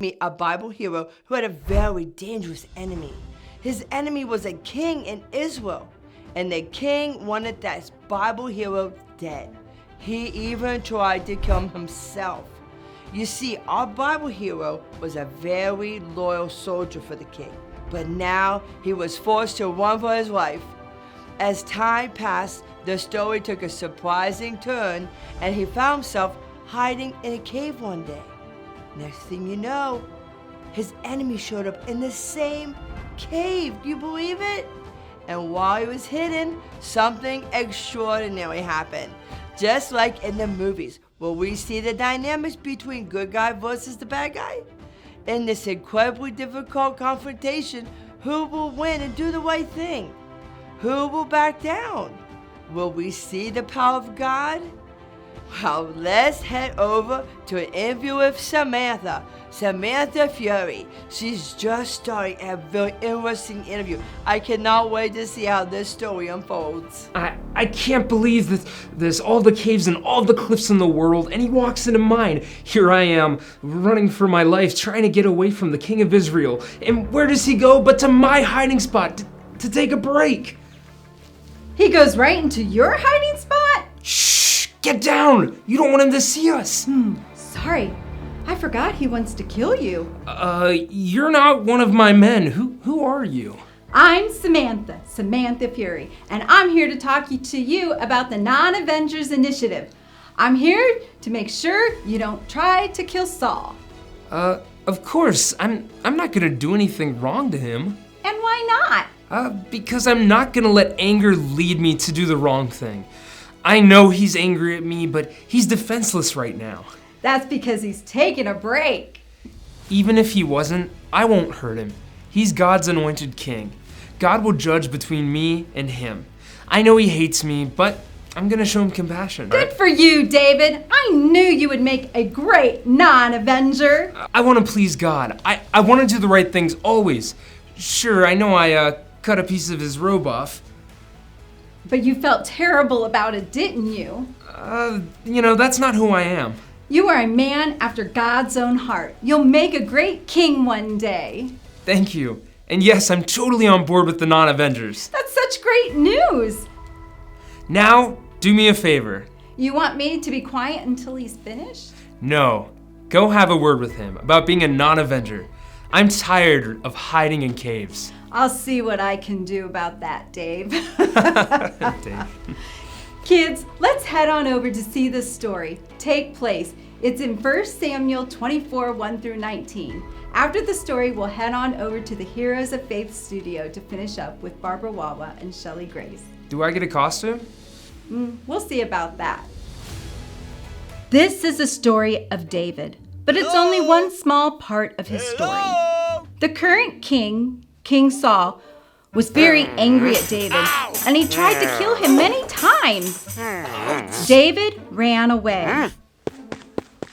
meet a Bible hero who had a very dangerous enemy. His enemy was a king in Israel, and the king wanted that Bible hero dead. He even tried to kill him himself. You see, our Bible hero was a very loyal soldier for the king, but now he was forced to run for his life. As time passed, the story took a surprising turn, and he found himself hiding in a cave one day. Next thing you know, his enemy showed up in the same cave. Do you believe it? And while he was hidden, something extraordinary happened. Just like in the movies, where we see the dynamics between good guy versus the bad guy. In this incredibly difficult confrontation, who will win and do the right thing? Who will back down? Will we see the power of God? Well, let's head over to an interview with Samantha Fury. She's just starting a very interesting interview. I cannot wait to see how this story unfolds. I can't believe that there's all the caves and all the cliffs in the world, and he walks into mine. Here I am, running for my life, trying to get away from the king of Israel. And where does he go but to my hiding spot to take a break? He goes right into your hiding spot? Shh! Get down! You don't want him to see us! Sorry, I forgot he wants to kill you. You're not one of my men. Who are you? I'm Samantha Fury, and I'm here to talk to you about the Non-Avengers initiative. I'm here to make sure you don't try to kill Saul. Of course, I'm not gonna do anything wrong to him. And why not? Because I'm not gonna let anger lead me to do the wrong thing. I know he's angry at me, but he's defenseless right now. That's because he's taking a break. Even if he wasn't, I won't hurt him. He's God's anointed king. God will judge between me and him. I know he hates me, but I'm gonna show him compassion. Good for you, David. I knew you would make a great non-Avenger. I wanna please God. I wanna do the right things always. Sure, I know I cut a piece of his robe off. But you felt terrible about it, didn't you? That's not who I am. You are a man after God's own heart. You'll make a great king one day. Thank you. And yes, I'm totally on board with the Non-Avengers. That's such great news. Now, do me a favor. You want me to be quiet until he's finished? No. Go have a word with him about being a Non-Avenger. I'm tired of hiding in caves. I'll see what I can do about that, Dave. Dave. Kids, let's head on over to see this story take place. It's in 1 Samuel 24, 1 through 19. After the story, we'll head on over to the Heroes of Faith studio to finish up with Barbara Wawa and Shelley Grace. Do I get a costume? We'll see about that. This is the story of David, but it's only one small part of his story. The current king, King Saul, was very angry at David, and he tried to kill him many times. David ran away.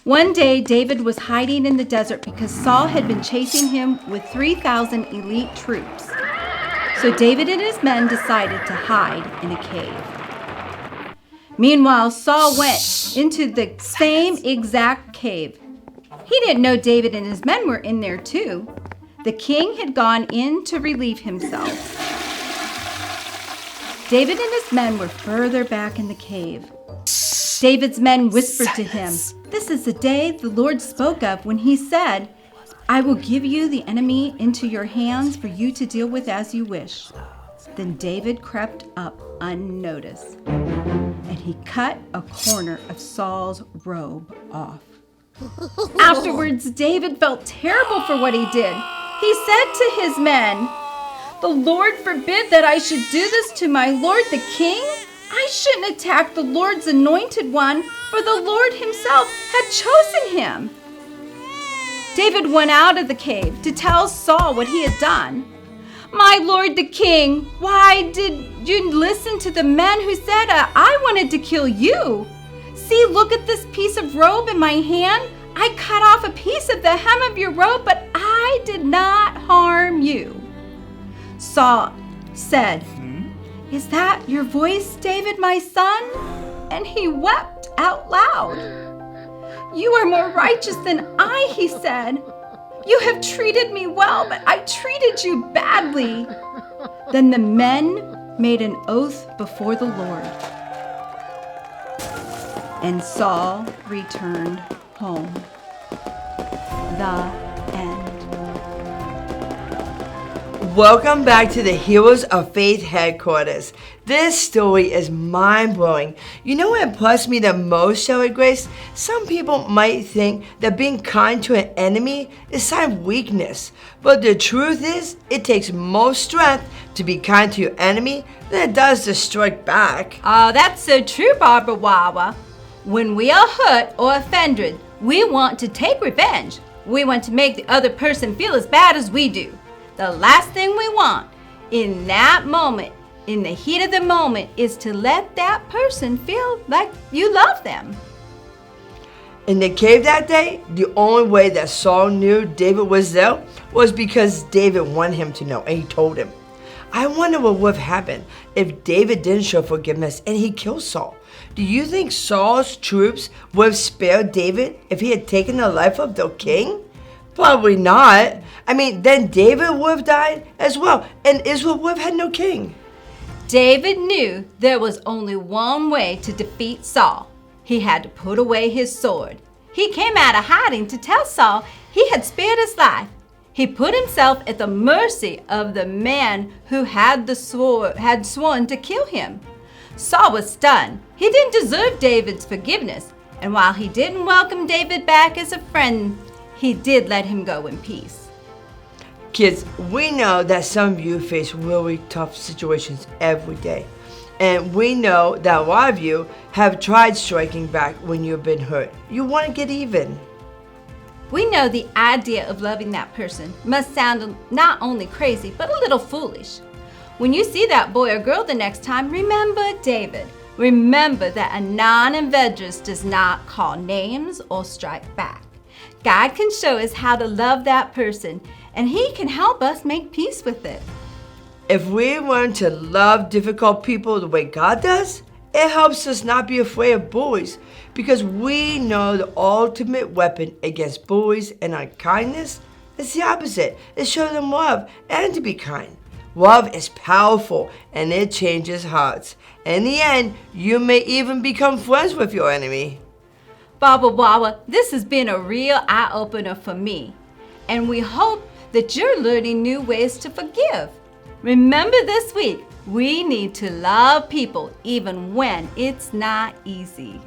One day, David was hiding in the desert because Saul had been chasing him with 3,000 elite troops. So David and his men decided to hide in a cave. Meanwhile, Saul went into the same exact cave. He didn't know David and his men were in there too. The king had gone in to relieve himself. David and his men were further back in the cave. David's men whispered to him, "This is the day the Lord spoke of when he said, 'I will give you the enemy into your hands for you to deal with as you wish.'" Then David crept up unnoticed, and he cut a corner of Saul's robe off. Afterwards, David felt terrible for what he did. He said to his men, "The Lord forbid that I should do this to my lord the king. I shouldn't attack the Lord's anointed one, for the Lord himself had chosen him." David went out of the cave to tell Saul what he had done. "My lord the king, why did you listen to the men who said I wanted to kill you? See, look at this piece of robe in my hand. I cut off a piece of the hem of your robe, but I did not harm you." Saul said, "Is that your voice, David, my son?" And he wept out loud. "You are more righteous than I," he said. You have treated me well, but I treated you badly." Then the men made an oath before the Lord. And Saul returned home. The end. Welcome back to the Heroes of Faith headquarters. This story is mind-blowing. You know what impressed me the most, Shelley Grace? Some people might think that being kind to an enemy is a sign of weakness. But the truth is, it takes more strength to be kind to your enemy than it does to strike back. Oh, that's so true, Barbara Wawa. When we are hurt or offended, we want to take revenge. We want to make the other person feel as bad as we do. The last thing we want in that moment, in the heat of the moment, is to let that person feel like you love them. In the cave that day, the only way that Saul knew David was there was because David wanted him to know, and he told him. I wonder what would have happened if David didn't show forgiveness and he killed Saul. Do you think Saul's troops would have spared David if he had taken the life of the king? Probably not. I mean, then David would have died as well, and Israel would have had no king. David knew there was only one way to defeat Saul. He had to put away his sword. He came out of hiding to tell Saul he had spared his life. He put himself at the mercy of the man who had sworn to kill him. Saul was stunned. He didn't deserve David's forgiveness, and while he didn't welcome David back as a friend, he did let him go in peace. Kids, we know that some of you face really tough situations every day. And we know that a lot of you have tried striking back when you've been hurt. You want to get even. We know the idea of loving that person must sound not only crazy, but a little foolish. When you see that boy or girl the next time, remember David. Remember that a non-Avengers does not call names or strike back. God can show us how to love that person, and He can help us make peace with it. If we learn to love difficult people the way God does, it helps us not be afraid of bullies, because we know the ultimate weapon against bullies and unkindness is the opposite. It's show them love and to be kind. Love is powerful and it changes hearts. In the end, you may even become friends with your enemy. Baba Wawa, this has been a real eye-opener for me, and we hope that you're learning new ways to forgive. Remember this week, we need to love people even when it's not easy.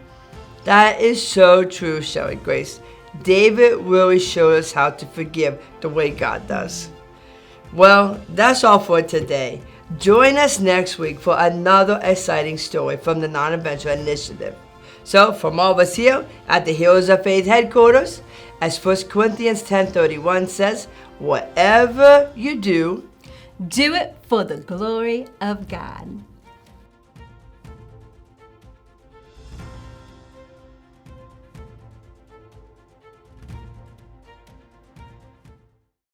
That is so true, Shelley Grace. David really showed us how to forgive the way God does. Well, that's all for today. Join us next week for another exciting story from the Non-Avenger Initiative. So, from all of us here at the Heroes of Faith headquarters, as 1 Corinthians 10:31 says, whatever you do, do it for the glory of God.